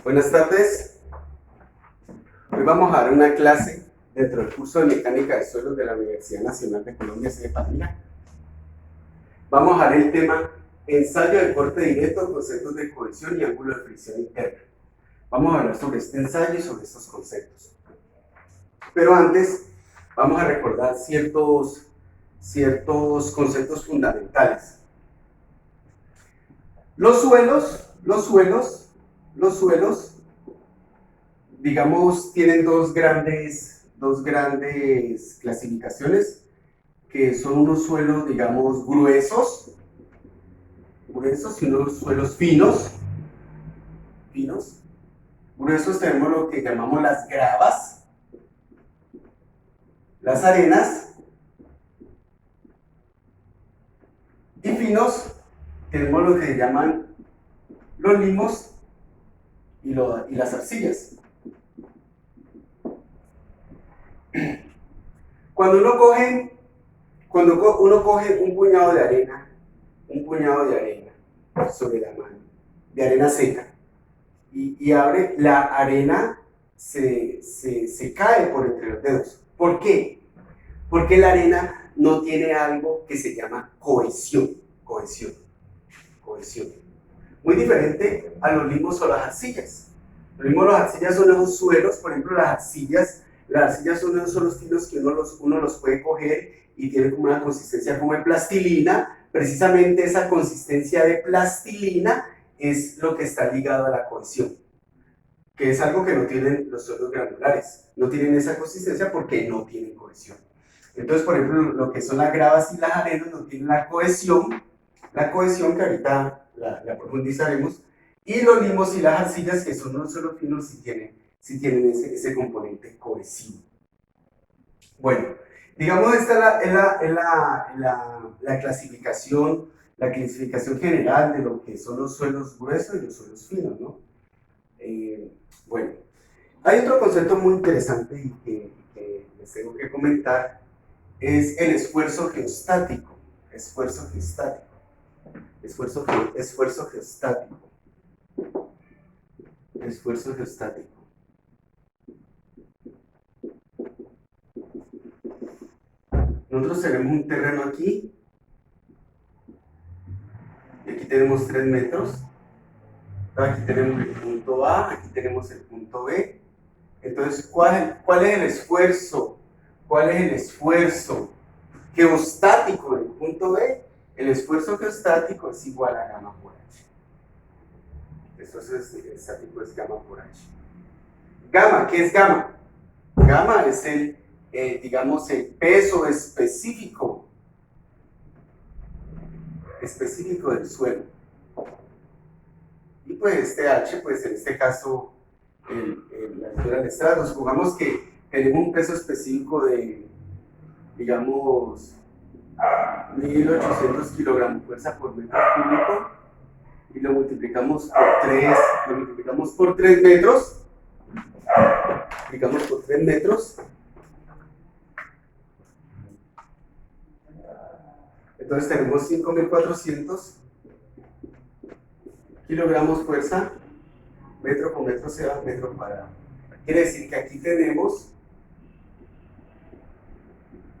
Buenas tardes. Hoy vamos a dar una clase dentro del curso de Mecánica de Suelos de la Universidad Nacional de Colombia, sede Palmira. Vamos a dar el tema ensayo de corte directo, conceptos de cohesión y ángulo de fricción interna. Vamos a hablar sobre este ensayo y sobre estos conceptos. Pero antes, vamos a recordar ciertos conceptos fundamentales. Los suelos, digamos, tienen dos grandes clasificaciones, que son unos suelos, digamos, gruesos y unos suelos finos. Gruesos tenemos lo que llamamos las gravas, las arenas, y finos tenemos lo que llaman los limos y las arcillas. Cuando uno coge un puñado de arena sobre la mano, de arena seca, y abre, la arena se cae por entre los dedos. ¿Por qué? Porque la arena no tiene algo que se llama cohesión. Muy diferente a los limos o las arcillas. Los limos o las arcillas son esos suelos, por ejemplo, las arcillas son esos suelos finos que uno los puede coger y tienen como una consistencia como de plastilina. Precisamente esa consistencia de plastilina es lo que está ligado a la cohesión, que es algo que no tienen los suelos granulares. No tienen esa consistencia porque no tienen cohesión. Entonces, por ejemplo, lo que son las gravas y las arenas no tienen la cohesión que ahorita la profundizaremos, y los limos y las arcillas, que son unos suelos finos, sí tienen ese componente cohesivo. Bueno, digamos, esta es la clasificación general de lo que son los suelos gruesos y los suelos finos, ¿no? Bueno, hay otro concepto muy interesante y que les tengo que comentar, es el esfuerzo geostático. Nosotros tenemos un terreno aquí, y aquí tenemos 3 metros. Aquí tenemos el punto A, aquí tenemos el punto B. Entonces, ¿cuál es el esfuerzo? ¿Cuál es el esfuerzo geostático del punto B? El esfuerzo geostático es igual a gamma por h. El esfuerzo estático es gamma por h. Gamma, ¿qué es gamma? Gamma es digamos, el peso específico del suelo. Y pues este h, pues en este caso, la altura del estrato, supongamos que tenemos un peso específico de, digamos, 1800 kilogramos fuerza por metro cúbico, y lo multiplicamos por 3 metros, entonces tenemos 5400 kilogramos fuerza, metro con metro se va metro cuadrado. Quiere decir que aquí tenemos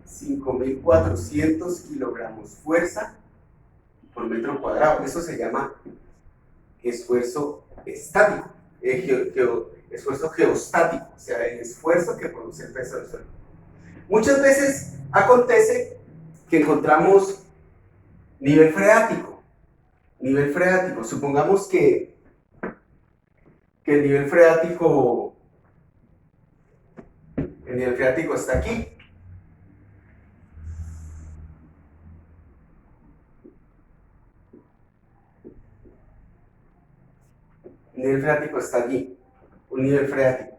5400 kilogramos fuerza por metro cuadrado. Eso se llama esfuerzo estático, esfuerzo geostático, o sea, el esfuerzo que produce el peso del suelo. Muchas veces acontece que encontramos nivel freático. Supongamos que el nivel freático está aquí. El nivel freático está allí, un nivel freático.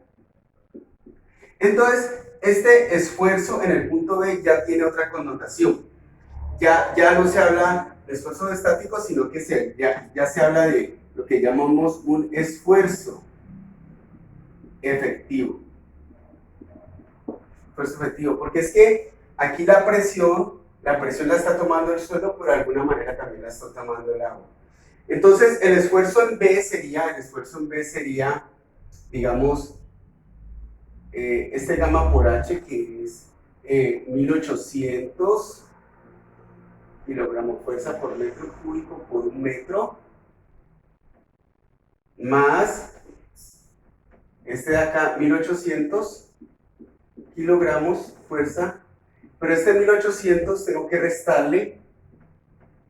Entonces, este esfuerzo en el punto B ya tiene otra connotación. Ya no se habla de esfuerzo estático, sino que ya se habla de lo que llamamos un esfuerzo efectivo. Porque es que aquí la presión la está tomando el suelo, pero de alguna manera también la está tomando el agua. Entonces, el esfuerzo en B sería digamos, este gamma por H que es 1800 kilogramos fuerza por metro cúbico por un metro, más este de acá, 1800 kilogramos fuerza, pero este 1800 tengo que restarle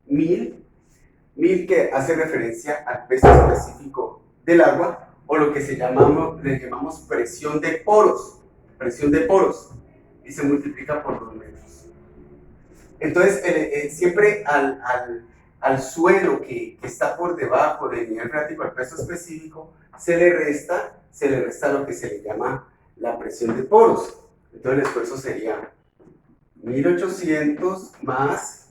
1000 que hace referencia al peso específico del agua, o lo que le llamamos presión de poros, y se multiplica por 2 metros. Entonces, siempre al suelo que está por debajo del nivel freático, al peso específico, se le resta lo que se le llama la presión de poros. Entonces el esfuerzo sería 1800 más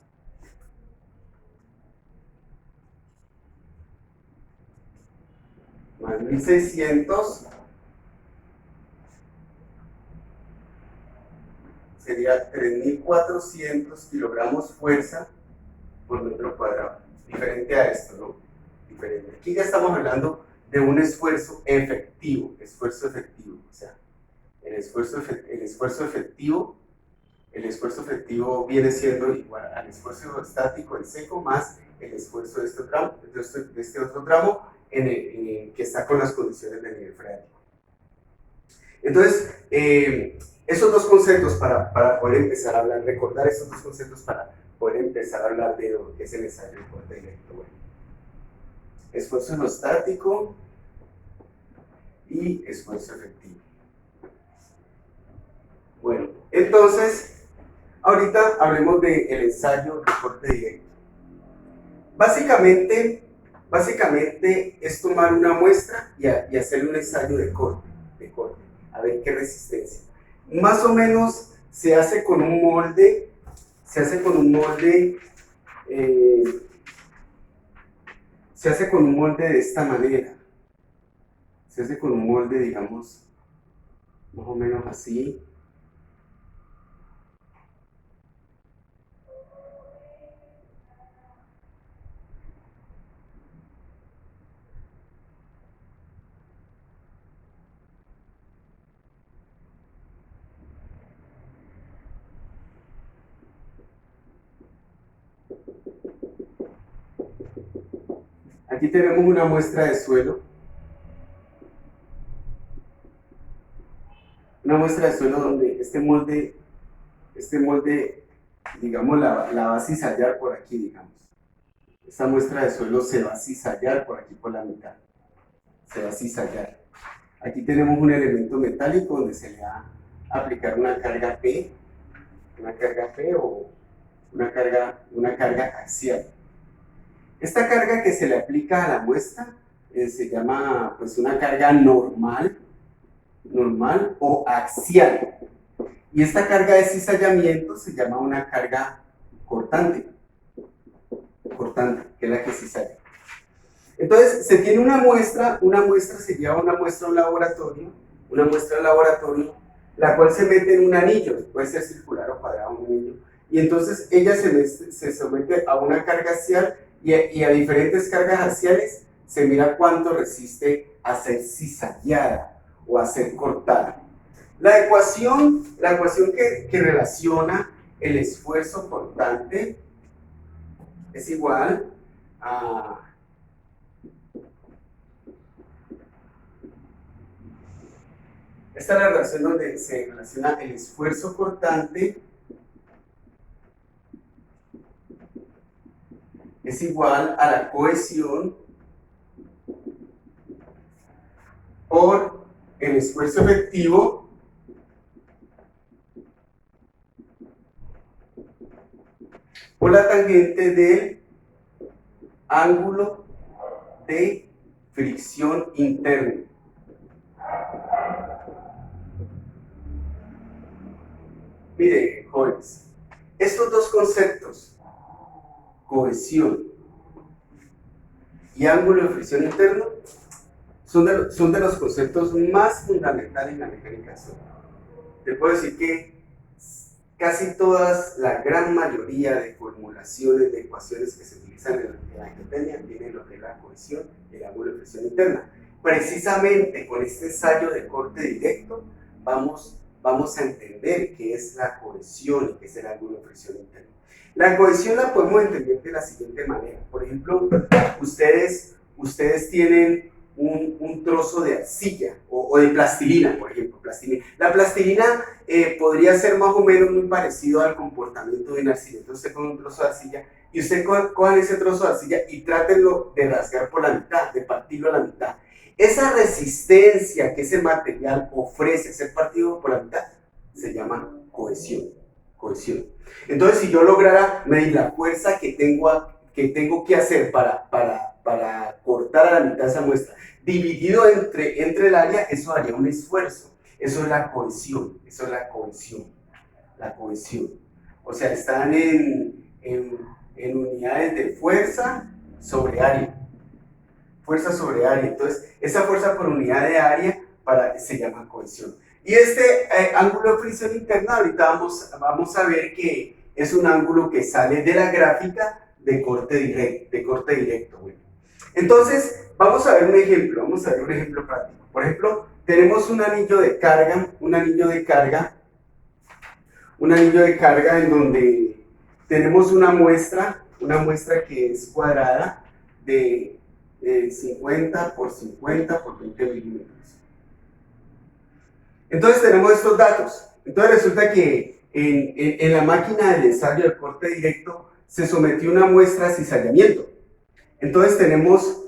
1600 sería 3400 kilogramos fuerza por metro cuadrado. Diferente a esto, ¿no? Diferente. Aquí ya estamos hablando de un esfuerzo efectivo. O sea, el esfuerzo efectivo viene siendo igual al esfuerzo estático en seco más el esfuerzo de este otro tramo que está con las condiciones de nivel freático. Entonces, esos dos conceptos para poder empezar a hablar, recordar esos dos conceptos para poder empezar a hablar de lo que es el ensayo de corte directo. Bueno, esfuerzo estático y esfuerzo efectivo. Bueno, entonces, ahorita hablemos del ensayo de corte directo. Básicamente es tomar una muestra y hacer un ensayo de corte, a ver qué resistencia. Más o menos se hace con un molde, de esta manera. Se hace con un molde, digamos, más o menos así. Aquí tenemos una muestra de suelo. Una muestra de suelo donde este molde, digamos, la va a cizallar por aquí, digamos. Esta muestra de suelo se va a cizallar por aquí por la mitad. Se va a cizallar. Aquí tenemos un elemento metálico donde se le va a aplicar una carga P o una carga axial. Esta carga que se le aplica a la muestra se llama pues una carga normal o axial. Y esta carga de cizallamiento se llama una carga cortante, que es la que cizalla. Entonces, se tiene una muestra se lleva una muestra a un laboratorio, la cual se mete en un anillo, puede ser circular o cuadrado, un anillo, y entonces ella se somete a una carga axial y a diferentes cargas axiales se mira cuánto resiste a ser cizallada o a ser cortada. La ecuación que relaciona el esfuerzo cortante es igual a esta es la relación donde se relaciona el esfuerzo cortante es igual a la cohesión por el esfuerzo efectivo por la tangente del ángulo de fricción interno. Mire, jóvenes, estos dos conceptos, cohesión y ángulo de fricción interno, son de los conceptos más fundamentales en la mecánica sólida. Te puedo decir que casi todas, la gran mayoría de formulaciones de ecuaciones que se utilizan en la geotecnia vienen lo de la cohesión y el ángulo de fricción interna. precisamente con este ensayo de corte directo vamos a entender qué es la cohesión y qué es el ángulo de fricción interno. La cohesión la podemos entender de la siguiente manera. Por ejemplo, ustedes tienen un trozo de arcilla o de plastilina, por ejemplo. La plastilina podría ser más o menos muy parecido al comportamiento de una arcilla. Entonces usted con un trozo de arcilla y usted cojan ese trozo de arcilla y trátenlo de rasgar por la mitad, de partirlo a la mitad. Esa resistencia que ese material ofrece a ser partido por la mitad se llama cohesión. Entonces, si yo lograra medir la fuerza que tengo que hacer para cortar a la mitad esa muestra, dividido entre el área, eso haría un esfuerzo. Eso es la cohesión. La cohesión. O sea, están en unidades de fuerza sobre área. Fuerza sobre área. Entonces, esa fuerza por unidad de área se llama cohesión. Y este ángulo de fricción interna, ahorita vamos a ver que es un ángulo que sale de la gráfica de corte directo. Bueno. Entonces, vamos a ver un ejemplo práctico. Por ejemplo, tenemos un anillo de carga en donde tenemos una muestra que es cuadrada de 50 por 50 por 20 milímetros. Entonces tenemos estos datos. Entonces resulta que en la máquina del ensayo de corte directo se sometió una muestra a cizallamiento. Entonces tenemos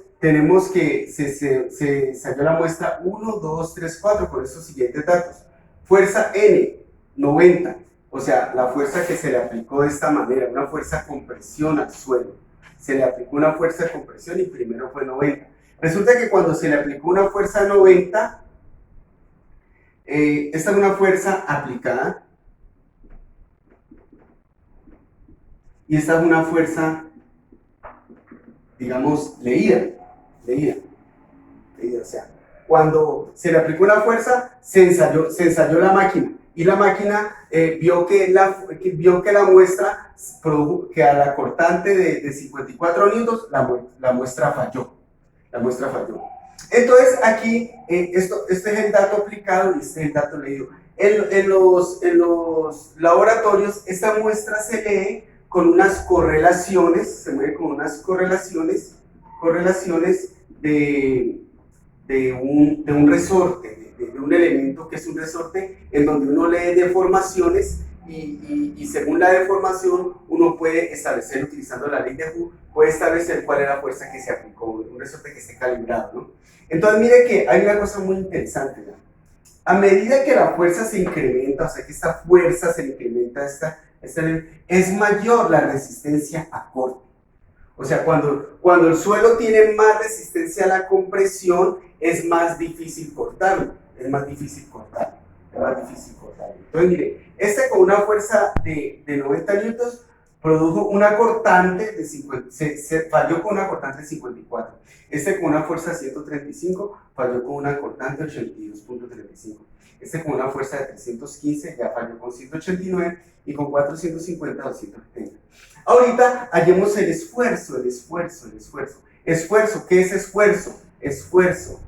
que se ensayó la muestra 1, 2, 3, 4 con estos siguientes datos. Fuerza N, 90. O sea, la fuerza que se le aplicó de esta manera, una fuerza compresión al suelo. Se le aplicó una fuerza de compresión y primero fue 90. Resulta que cuando se le aplicó una fuerza 90, esta es una fuerza aplicada y esta es una fuerza, digamos, leída. O sea, cuando se le aplicó una fuerza, se ensayó la máquina y la máquina vio que la muestra produjo que a la cortante de 54 newtons la muestra falló. Entonces aquí, este es el dato aplicado y este es el dato leído. En los laboratorios, esta muestra se lee con unas correlaciones, se mueve con unas correlaciones de un resorte, de un elemento que es un resorte, en donde uno lee deformaciones y según la deformación uno puede establecer, utilizando la ley de Hooke, puede establecer cuál es la fuerza que se aplicó, un resorte que esté calibrado, ¿no? Entonces mire que hay una cosa muy interesante, ¿no? A medida que la fuerza se incrementa, o sea que esta fuerza se incrementa, es mayor la resistencia a corte. O sea, cuando el suelo tiene más resistencia a la compresión, es más difícil cortarlo. Entonces, mire, con una fuerza de 90 newtons produjo una cortante de 50, se falló con una cortante de 54. Con una fuerza de 135 falló con una cortante de 82.35. Con una fuerza de 315 ya falló con 189 y con 450 270. Ahorita hallemos el esfuerzo. ¿Qué es esfuerzo? Esfuerzo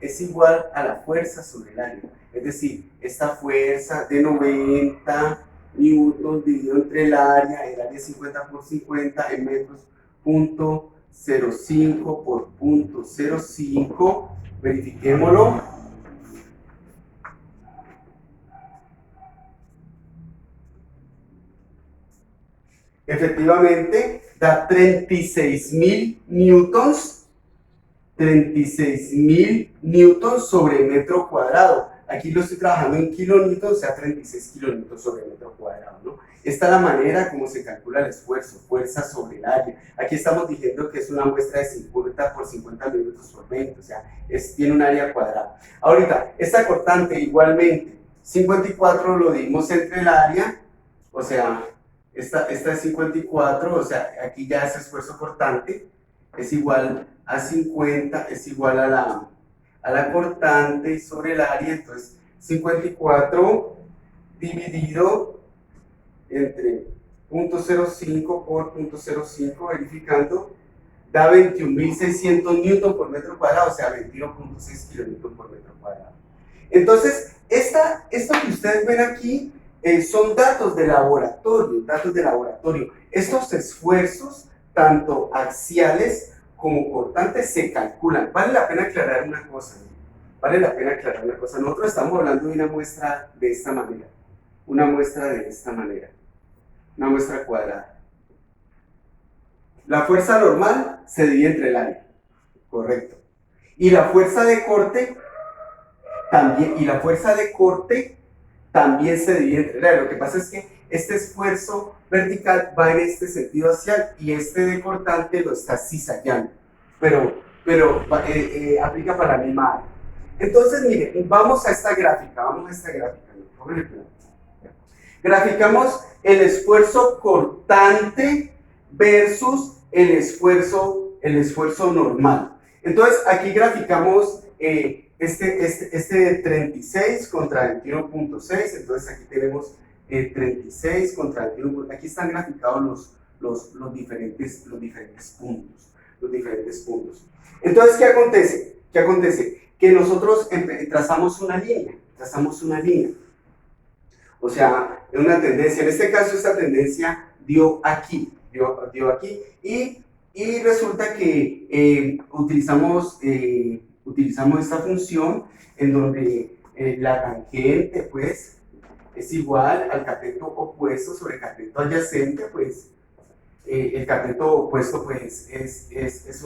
es igual a la fuerza sobre el área. Es decir, esta fuerza de 90 newtons dividido entre el área 50 por 50 en metros, .05 por .05, verifiquémoslo. Efectivamente, da 36.000 newtons, 36.000 newtons sobre metro cuadrado. Aquí lo estoy trabajando en kilonewtons, o sea, 36 kilonewtons sobre metro cuadrado, ¿no? Esta es la manera como se calcula el esfuerzo, fuerza sobre el área. Aquí estamos diciendo que es una muestra de 50 por 50 milímetros por 20, o sea, tiene un área cuadrada. Ahorita, esta cortante igualmente, 54 lo dimos entre el área, o sea, esta es 54, o sea, aquí ya ese esfuerzo cortante es igual a 50, es igual a la cortante sobre el área, entonces 54 dividido entre .05 por .05, verificando, da 21.600 newton por metro cuadrado, o sea, 21.6 kilonewton por metro cuadrado. Entonces, esto que ustedes ven aquí son datos de laboratorio, Estos esfuerzos, tanto axiales como cortantes, se calculan. Vale la pena aclarar una cosa, ¿no? Nosotros estamos hablando de una muestra de esta manera, una muestra cuadrada. La fuerza normal se divide entre el área, correcto. Y la fuerza de corte también se divide entre el área. Lo que pasa es que este esfuerzo vertical va en este sentido axial y este de cortante lo está cizallando, pero aplica para la misma área. Entonces, miren, vamos a esta gráfica, ¿no? Graficamos el esfuerzo cortante versus el esfuerzo normal. Entonces, aquí graficamos este 36 contra 21.6, entonces aquí tenemos 36 contra 21, aquí están graficados los diferentes puntos. Entonces, ¿qué acontece? Que nosotros trazamos una línea, o sea, una tendencia, en este caso esta tendencia dio aquí, y resulta que utilizamos esta función en donde la tangente, pues, es igual al cateto opuesto sobre el cateto adyacente, pues, el cateto opuesto, pues, es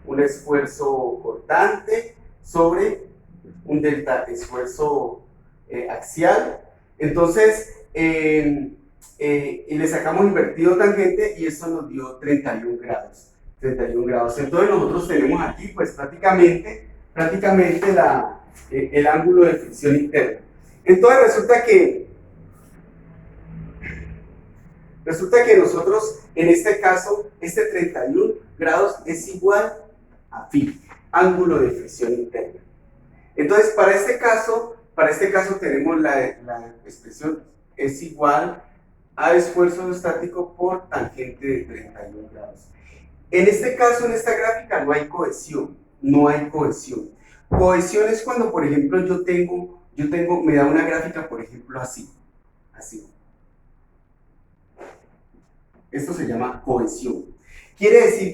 un esfuerzo cortante sobre un delta esfuerzo axial. Entonces, y le sacamos invertido tangente y esto nos dio 31 grados. Entonces nosotros tenemos aquí, pues, prácticamente el ángulo de fricción interna. Entonces resulta que nosotros, en este caso, este 31 grados es igual a phi, ángulo de fricción interna. Entonces, para este caso tenemos la expresión es igual a esfuerzo estático por tangente de 31 grados. En este caso, en esta gráfica, no hay cohesión. Cohesión es cuando, por ejemplo, me da una gráfica, por ejemplo, así. Esto se llama cohesión. Quiere decir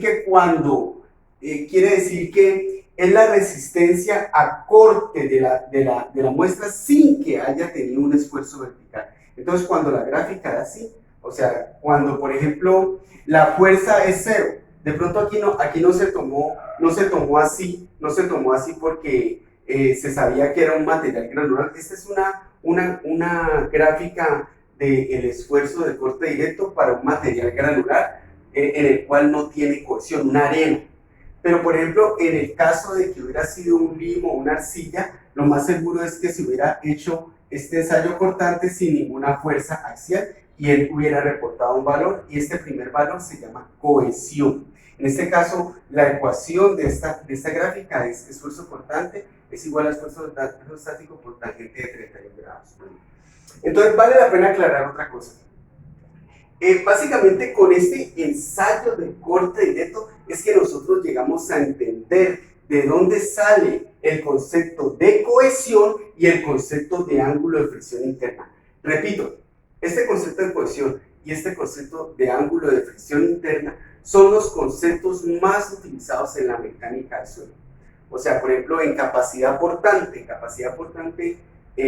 que es la resistencia a corte de la muestra sin que haya tenido un esfuerzo vertical. Entonces, cuando la gráfica da así, o sea, cuando, por ejemplo, la fuerza es cero, de pronto aquí no se tomó así porque se sabía que era un material granular. Esta es una gráfica del esfuerzo de corte directo para un material granular en el cual no tiene cohesión, una arena. Pero, por ejemplo, en el caso de que hubiera sido un limo o una arcilla, lo más seguro es que se hubiera hecho este ensayo cortante sin ninguna fuerza axial y él hubiera reportado un valor, y este primer valor se llama cohesión. En este caso, la ecuación de esta gráfica es esfuerzo cortante es igual a esfuerzo estático por tangente de 31 grados. Entonces, vale la pena aclarar otra cosa. Básicamente, con este ensayo de corte directo es que nosotros llegamos a entender de dónde sale el concepto de cohesión y el concepto de ángulo de fricción interna. Repito, este concepto de cohesión y este concepto de ángulo de fricción interna son los conceptos más utilizados en la mecánica del suelo. O sea, por ejemplo, en capacidad portante, la capacidad portante se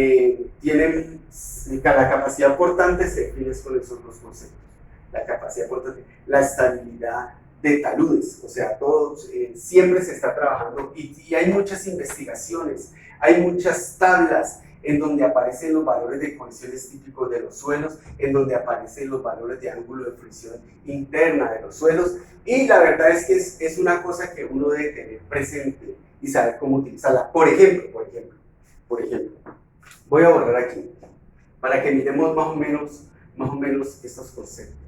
define con esos dos conceptos. La capacidad portante, la estabilidad de taludes, o sea, todos, siempre se está trabajando y hay muchas investigaciones, hay muchas tablas en donde aparecen los valores de cohesiones típicos de los suelos, en donde aparecen los valores de ángulo de fricción interna de los suelos, y la verdad es que es una cosa que uno debe tener presente y saber cómo utilizarla. Por ejemplo, voy a borrar aquí, para que miremos más o menos estos conceptos.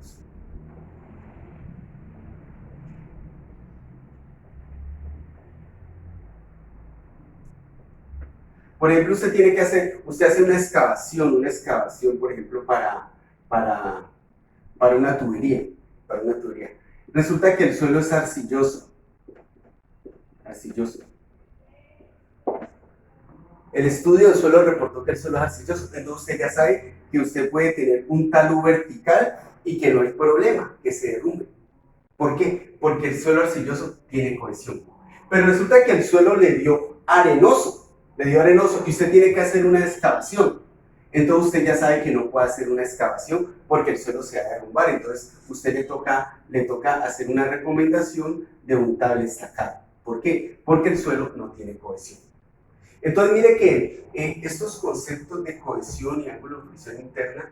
Por ejemplo, usted hace una excavación, por ejemplo, para una tubería. Resulta que el suelo es arcilloso. Arcilloso. El estudio del suelo reportó que el suelo es arcilloso. Entonces usted ya sabe que usted puede tener un talud vertical y que no hay problema que se derrumbe. ¿Por qué? Porque el suelo arcilloso tiene cohesión. Pero resulta que el suelo le dio arenoso y usted tiene que hacer una excavación. Entonces usted ya sabe que no puede hacer una excavación porque el suelo se va a derrumbar. Entonces usted le toca hacer una recomendación de un tabla estacado. ¿Por qué? Porque el suelo no tiene cohesión. Entonces mire que estos conceptos de cohesión y ángulo de fricción interna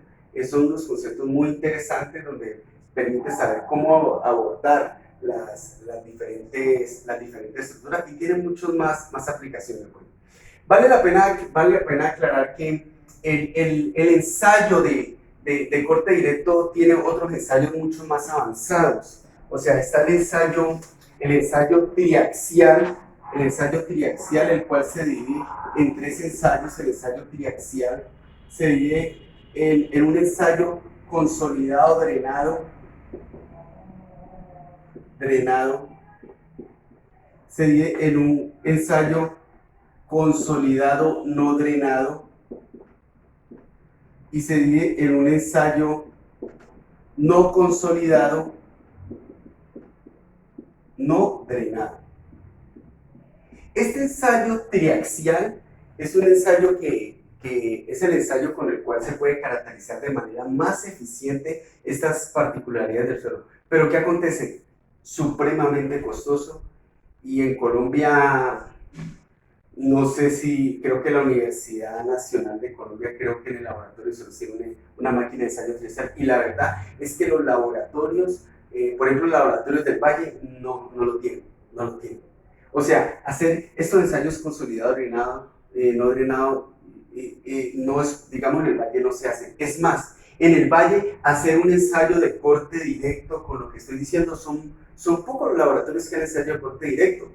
son unos conceptos muy interesantes donde permite saber cómo abordar las diferentes estructuras y tiene muchas más aplicaciones. Bueno, vale la pena aclarar que el ensayo de corte directo tiene otros ensayos mucho más avanzados. O sea, está el ensayo triaxial, el cual se divide en 3 ensayos. El ensayo triaxial se divide en un ensayo consolidado drenado, se divide en un ensayo consolidado no drenado y se divide en un ensayo no consolidado no drenado. Este ensayo triaxial es un ensayo que es el ensayo con el cual se puede caracterizar de manera más eficiente estas particularidades del suelo. Pero ¿qué acontece? Supremamente costoso, y en Colombia, no sé si, creo que la Universidad Nacional de Colombia, creo que en el laboratorio solo tiene una máquina de ensayo triaxial, y la verdad es que los laboratorios, por ejemplo los laboratorios del Valle, no lo tienen. O sea, hacer estos ensayos consolidados, no drenado, no es, digamos, en el Valle no se hace. Es más, en el Valle hacer un ensayo de corte directo, con lo que estoy diciendo, son pocos los laboratorios que han ensayo de corte directo.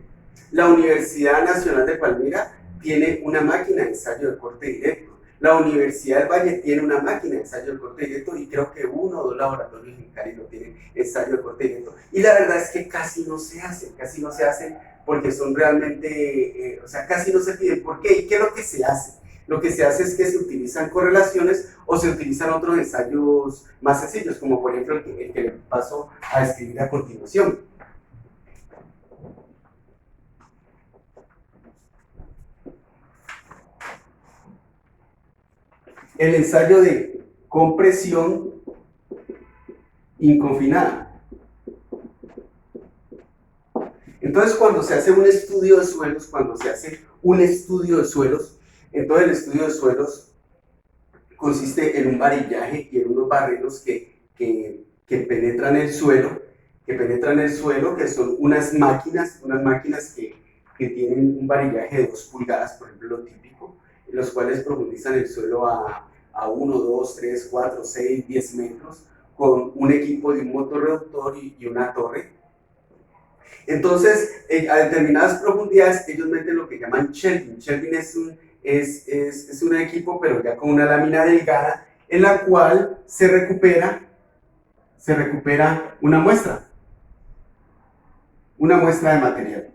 La Universidad Nacional de Palmira tiene una máquina de ensayo de corte directo. La Universidad del Valle tiene una máquina de ensayo de corte directo, y creo que 1 o 2 laboratorios en Cali no tienen ensayo de corte directo. Y la verdad es que casi no se hacen porque son realmente, o sea, casi no se piden. ¿Por qué? ¿Y qué es lo que se hace? Lo que se hace es que se utilizan correlaciones o se utilizan otros ensayos más sencillos, como por ejemplo el que le paso a describir a continuación. El ensayo de compresión inconfinada. Entonces, cuando se hace un estudio de suelos, entonces el estudio de suelos consiste en un varillaje y en unos barrenos que penetran el suelo, que son unas máquinas que tienen un varillaje de 2 pulgadas, por ejemplo, lo típico, los cuales profundizan el suelo a 1, 2, 3, 4, 6, 10 metros, con un equipo de un motor reductor y una torre. Entonces, a determinadas profundidades, ellos meten lo que llaman shelving. Shelving es un equipo, pero ya con una lámina delgada, en la cual se recupera una muestra de material.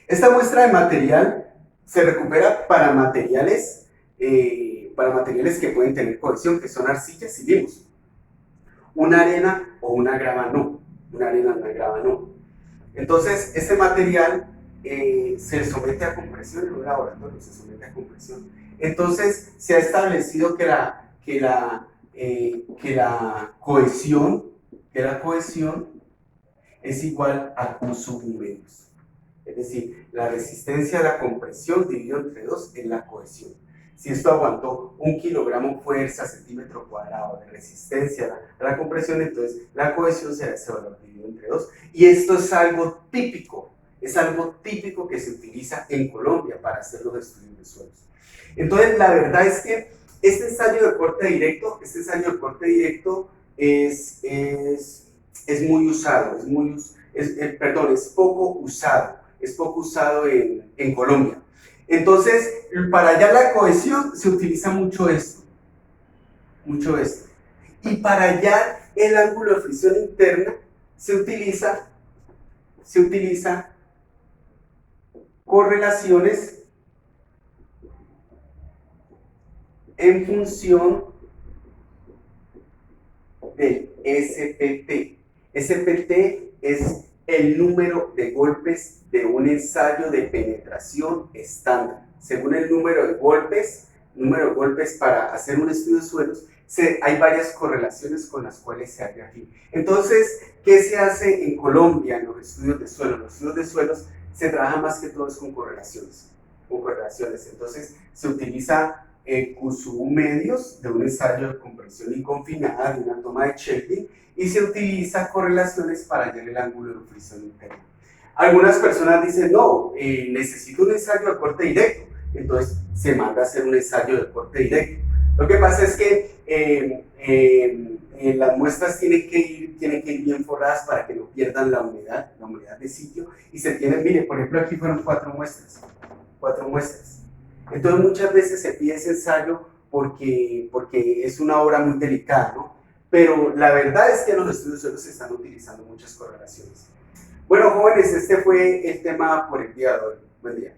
Esta muestra de material se recupera para materiales que pueden tener cohesión, que son arcillas y limos. Una arena o una grava no. Entonces, este material se somete a compresión en un laboratorio, Entonces, se ha establecido que la cohesión es igual a Q sub menos. Es decir, la resistencia a la compresión dividido entre 2 es la cohesión. Si esto aguantó 1 kilogramo fuerza centímetro cuadrado de resistencia a la compresión, entonces la cohesión será ese valor dividido entre 2. Y esto es algo típico que se utiliza en Colombia para hacer los estudios de suelos. Entonces, la verdad es que este ensayo de corte directo es muy usado, es poco usado en Colombia. Entonces, para hallar la cohesión se utiliza mucho esto. Y para hallar el ángulo de fricción interna se utiliza correlaciones en función del SPT. SPT es el número de golpes de un ensayo de penetración estándar. Según el número de golpes para hacer un estudio de suelos, hay varias correlaciones con las cuales se halla aquí. Entonces, ¿qué se hace en Colombia en los estudios de suelos? Los estudios de suelos se trabaja más que todo con correlaciones. Entonces, se utiliza QSU medios de un ensayo de compresión inconfinada, de una toma de Kelvin, y se utiliza correlaciones para hallar el ángulo de fricción interno. Algunas personas dicen, no, necesito un ensayo de corte directo, entonces se manda a hacer un ensayo de corte directo. Lo que pasa es que las muestras tienen que ir bien forradas para que no pierdan la humedad de sitio, y se tienen, mire, por ejemplo, aquí fueron 4 muestras. Entonces muchas veces se pide ese ensayo porque es una obra muy delicada, ¿no? Pero la verdad es que en los estudios de suelos se están utilizando muchas correlaciones. Bueno, jóvenes, este fue el tema por el día de hoy. Buen día.